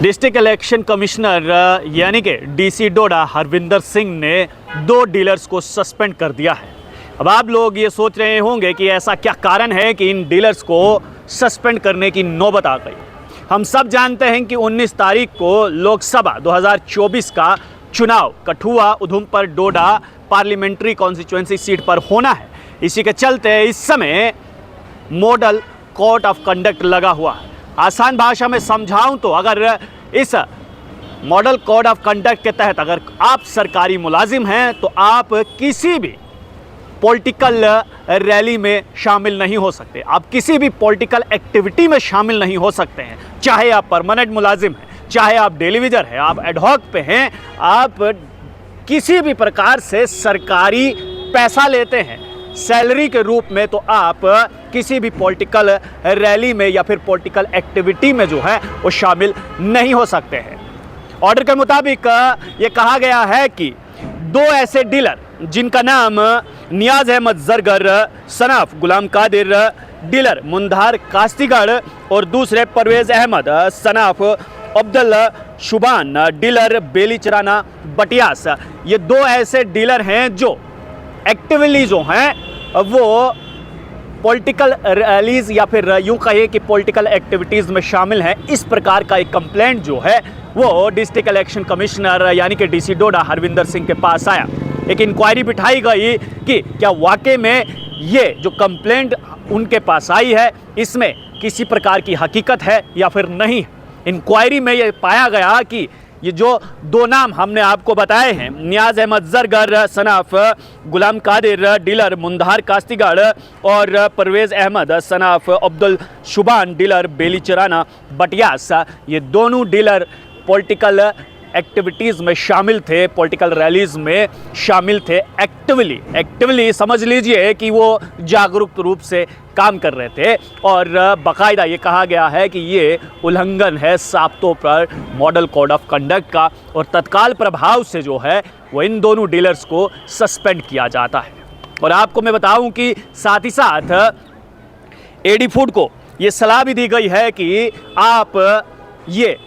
District election commissioner यानी कि DC Doda Harvinder Singh ने 2 डीलर्स को सस्पेंड कर दिया है। अब आप लोग ये सोच रहे होंगे कि ऐसा क्या कारण है कि इन डीलर्स को सस्पेंड करने की नौबत आ गई। हम सब जानते हैं कि 19 तारीख को लोकसभा 2024 का चुनाव Kathua Udhampur Doda parliamentary constituency seat पर होना है। इसी के चलते इस समय मॉडल कोड ऑफ कंडक्ट लगा हुआ है। आसान भाषा में समझाऊं तो अगर इस मॉडल कोड ऑफ कंडक्ट के तहत अगर आप सरकारी मुलाजिम हैं तो आप किसी भी पॉलिटिकल रैली में शामिल नहीं हो सकते, आप किसी भी पॉलिटिकल एक्टिविटी में शामिल नहीं हो सकते हैं। चाहे आप परमानेंट मुलाजिम हैं, चाहे आप डेली वेजर हैं, आप एडहॉक पे हैं, आप किसी भी प्रकार से सरकारी पैसा लेते हैं सैलरी के रूप में, तो आप किसी भी पॉलिटिकल रैली में या फिर पॉलिटिकल एक्टिविटी में जो है वो शामिल नहीं हो सकते हैं। ऑर्डर के मुताबिक ये कहा गया है कि 2 ऐसे डीलर जिनका नाम नियाज अहमद जरगर सनाफ गुलाम कादिर डीलर मुंधार कास्तीगढ़ और दूसरे परवेज अहमद सनाफ अब्दुल शुबान डीलर बेलीचराना बटियास, ये 2 ऐसे डीलर हैं जो एक्टिवली जो हैं वो पॉलिटिकल रैलीज या फिर यूं कहिए कि पॉलिटिकल एक्टिविटीज़ में शामिल हैं। इस प्रकार का एक कंप्लेंट जो है वो डिस्ट्रिक्ट इलेक्शन कमिश्नर यानी कि डीसी डोडा हरविंदर सिंह के पास आया। एक इंक्वायरी बिठाई गई कि क्या वाकई में ये जो कंप्लेंट उनके पास आई है इसमें किसी प्रकार की हकीकत है या फिर नहीं। इंक्वायरी में ये पाया गया कि ये जो 2 नाम हमने आपको बताए हैं, नियाज अहमद जरगर सनाफ गुलाम कादिर डीलर मुंधार कास्तीगढ़ और परवेज अहमद सनाफ अब्दुल शुबान डीलर बेलीचराना बटियास, ये दोनों डीलर पॉलिटिकल एक्टिविटीज़ में शामिल थे, पॉलिटिकल रैलीज में शामिल थे। एक्टिवली समझ लीजिए कि वो जागरूक रूप से काम कर रहे थे और बाकायदा ये कहा गया है कि ये उल्लंघन है साफ तौर पर मॉडल कोड ऑफ कंडक्ट का और तत्काल प्रभाव से जो है वो इन दोनों डीलर्स को सस्पेंड किया जाता है। और आपको मैं बताऊं कि साथ ही साथ एडी फूड को ये सलाह भी दी गई है कि आप ये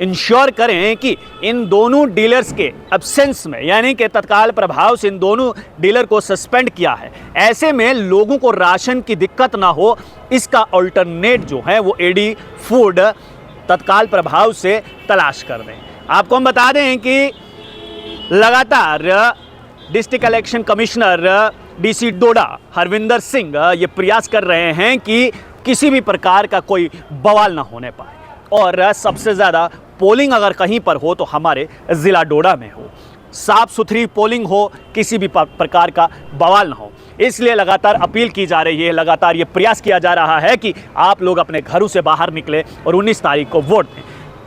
इंश्योर करें कि इन दोनों डीलर्स के एब्सेंस में यानी कि तत्काल प्रभाव से इन दोनों डीलर को सस्पेंड किया है, ऐसे में लोगों को राशन की दिक्कत ना हो, इसका अल्टरनेट जो है वो एडी फूड तत्काल प्रभाव से तलाश कर दें। आपको हम बता दें कि लगातार district election commissioner DC Doda Harvinder Singh ये प्रयास कर रहे हैं कि किसी भी प्रकार का कोई बवाल ना होने पाए और सबसे ज़्यादा पोलिंग अगर कहीं पर हो तो हमारे ज़िला डोडा में हो, साफ सुथरी पोलिंग हो, किसी भी प्रकार का बवाल ना हो। इसलिए लगातार अपील की जा रही है, लगातार ये प्रयास किया जा रहा है कि आप लोग अपने घरों से बाहर निकले और 19 तारीख को वोट दें।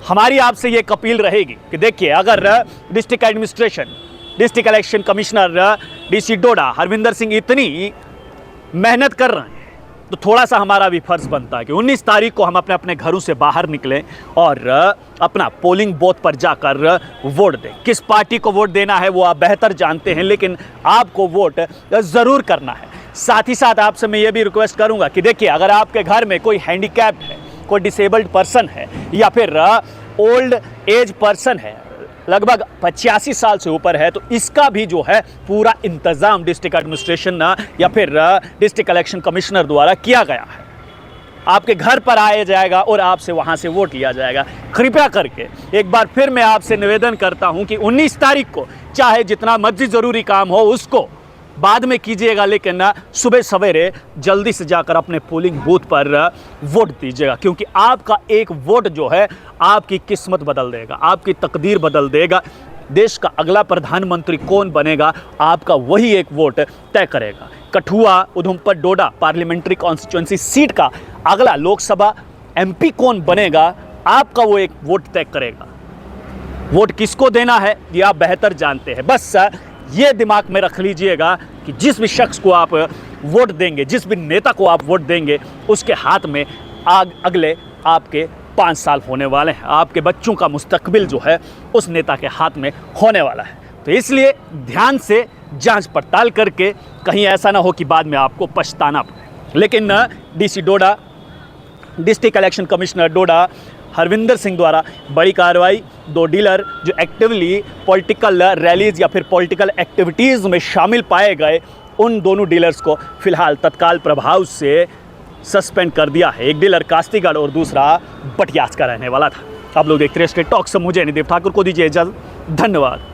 हमारी आपसे ये अपील रहेगी कि देखिए, अगर district administration district election commissioner DC Doda Harvinder Singh इतनी मेहनत कर रहे हैं तो थोड़ा सा हमारा भी फर्ज बनता है कि 19 तारीख को हम अपने अपने घरों से बाहर निकलें और अपना पोलिंग बूथ पर जाकर वोट दें। किस पार्टी को वोट देना है वो आप बेहतर जानते हैं, लेकिन आपको वोट ज़रूर करना है। साथ ही साथ आपसे मैं ये भी रिक्वेस्ट करूंगा कि देखिए, अगर आपके घर में कोई हैंडीकैप्ड है, कोई डिसेबल्ड पर्सन है या फिर ओल्ड एज पर्सन है, लगभग 85 साल से ऊपर है, तो इसका भी जो है पूरा इंतज़ाम डिस्ट्रिक्ट एडमिनिस्ट्रेशन या फिर डिस्ट्रिक्ट इलेक्शन कमिश्नर द्वारा किया गया है। आपके घर पर आया जाएगा और आपसे वहां से वोट लिया जाएगा। कृपया करके एक बार फिर मैं आपसे निवेदन करता हूं कि 19 तारीख को चाहे जितना मर्जी ज़रूरी काम हो उसको बाद में कीजिएगा, लेकिन सुबह सवेरे जल्दी से जाकर अपने पोलिंग बूथ पर वोट दीजिएगा, क्योंकि आपका एक वोट जो है आपकी किस्मत बदल देगा, आपकी तकदीर बदल देगा। देश का अगला प्रधानमंत्री कौन बनेगा, आपका वही एक वोट तय करेगा। Kathua Udhampur Doda parliamentary constituency seat का अगला लोकसभा MP कौन बनेगा, आपका वो एक वोट तय करेगा। वोट किसको देना है ये आप बेहतर जानते हैं। बस ये दिमाग में रख लीजिएगा कि जिस भी शख्स को आप वोट देंगे, जिस भी नेता को आप वोट देंगे, उसके हाथ में अगले आपके 5 साल होने वाले हैं। आपके बच्चों का मुस्तकबिल जो है उस नेता के हाथ में होने वाला है। तो इसलिए ध्यान से जांच पड़ताल करके कहीं ऐसा ना हो कि बाद में आपको पछताना पड़े। लेकिन डीसी डोडा डिस्ट्रिक्ट इलेक्शन कमिश्नर डोडा हरविंदर सिंह द्वारा बड़ी कार्रवाई। 2 डीलर जो एक्टिवली पॉलिटिकल रैलीज या फिर पॉलिटिकल एक्टिविटीज़ में शामिल पाए गए, उन दोनों डीलर्स को फिलहाल तत्काल प्रभाव से सस्पेंड कर दिया है। एक डीलर कास्तीगढ़ और दूसरा बटियास का रहने वाला था। आप लोग देखते रहिए स्टेट टॉक्स। मुझे निदेव ठाकुर को दीजिए इजाज़त। धन्यवाद।